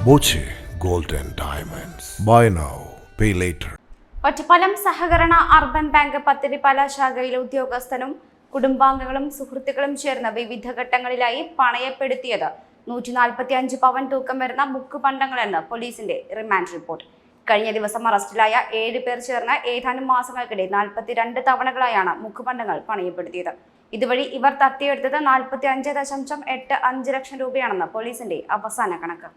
Boche gold and diamonds. Buy now, pay later. Ottapalam സഹകരണ urban bank Pathiripala ശാഖയിലെ ഉദ്യോഗസ്ഥനും കുടുംബാംഗങ്ങളും സുഹൃത്തുക്കളും ചേർന്ന് വിവിധ ഘട്ടങ്ങളിലായി പണയപ്പെടുത്തിയത് 145 പവൻ തൂക്കം വരുന്ന മുക്കുപണ്ടങ്ങളെന്ന് പോലീസിന്റെ റിമാൻഡ് റിപ്പോർട്ട്. കഴിഞ്ഞ ദിവസം അറസ്റ്റിലായ 7 പേർ ചേർന്ന് ഏതാനും മാസങ്ങൾക്കിടെ 42 തവണകളായാണ് മുക്കുപണ്ടങ്ങൾ പണയപ്പെടുത്തിയത്. ഇതുവഴി ഇവർ തട്ടിയെടുത്തത് 45.85 ലക്ഷം രൂപയാണെന്ന് പോലീസിന്റെ അവസാന കണക്ക്.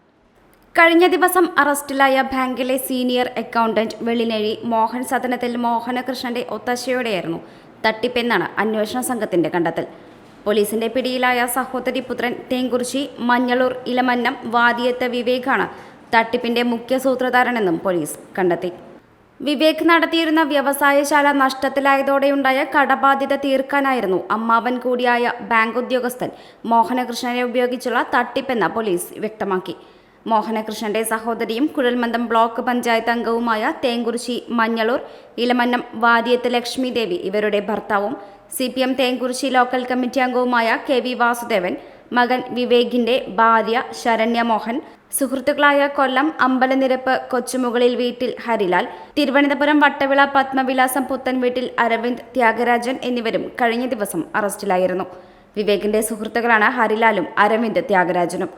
കഴിഞ്ഞ ദിവസം അറസ്റ്റിലായ ബാങ്കിലെ സീനിയർ അക്കൗണ്ടന്റ് വെള്ളിനഴി മോഹൻ സദനത്തിൽ മോഹനകൃഷ്ണന്റെ ഒത്താശയോടെയായിരുന്നു തട്ടിപ്പെന്നാണ് അന്വേഷണ സംഘത്തിന്റെ കണ്ടെത്തൽ. പോലീസിന്റെ പിടിയിലായ സഹോദരി പുത്രൻ തേങ്കുറിശി മഞ്ഞളൂർ ഇലമന്നം വാദിയത്ത് വിവേകാണ് തട്ടിപ്പിന്റെ മുഖ്യ സൂത്രധാരനെന്നും പോലീസ് കണ്ടെത്തി. വിവേക് നടത്തിയിരുന്ന വ്യവസായശാല നഷ്ടത്തിലായതോടെയുണ്ടായ കടബാധ്യത തീർക്കാനായിരുന്നു അമ്മാവൻ കൂടിയായ ബാങ്ക് ഉദ്യോഗസ്ഥൻ മോഹനകൃഷ്ണനെ ഉപയോഗിച്ചുള്ള തട്ടിപ്പെന്ന് പോലീസ് വ്യക്തമാക്കി. മോഹനകൃഷ്ണന്റെ സഹോദരിയും കുഴൽമന്ദം ബ്ലോക്ക് പഞ്ചായത്ത് അംഗവുമായ തേങ്കുറിശി മഞ്ഞളൂർ ഇലമന്നം വാദിയത്ത് ലക്ഷ്മി ദേവി ഇവരുടെ ഭർത്താവും CPM തേങ്കുറിശി ലോക്കൽ കമ്മിറ്റി അംഗവുമായ KV വാസുദേവൻ, മകൻ വിവേകിന്റെ ഭാര്യ ശരണ്യ മോഹൻ, സുഹൃത്തുക്കളായ കൊല്ലം അമ്പലനിരപ്പ് കൊച്ചുമുകളിൽ വീട്ടിൽ ഹരിലാൽ, തിരുവനന്തപുരം വട്ടവിള പത്മവിലാസം പുത്തൻ വീട്ടിൽ അരവിന്ദ് ത്യാഗരാജൻ എന്നിവരും കഴിഞ്ഞ ദിവസം അറസ്റ്റിലായിരുന്നു. വിവേകിന്റെ സുഹൃത്തുക്കളാണ് ഹരിലാലും അരവിന്ദ് ത്യാഗരാജനും.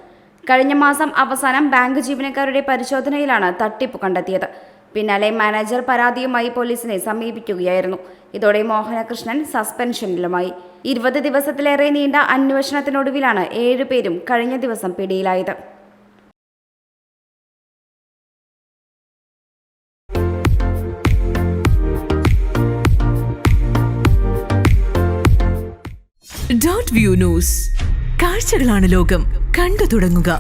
കഴിഞ്ഞ മാസം അവസാനം ബാങ്ക് ജീവനക്കാരുടെ പരിശോധനയിലാണ് തട്ടിപ്പ് കണ്ടെത്തിയത്. പിന്നാലെ മാനേജർ പരാതിയുമായി പോലീസിനെ സമീപിക്കുകയായിരുന്നു. ഇതോടെ മോഹനകൃഷ്ണൻ സസ്പെൻഷനിലുമായി. 20 ദിവസത്തിലേറെ നീണ്ട അന്വേഷണത്തിനൊടുവിലാണ് 7 പേരും കഴിഞ്ഞ ദിവസം പിടിയിലായത്. Dot view news. കാഴ്ചകളാണ് ലോകം. കണ്ടു തുടങ്ങുക.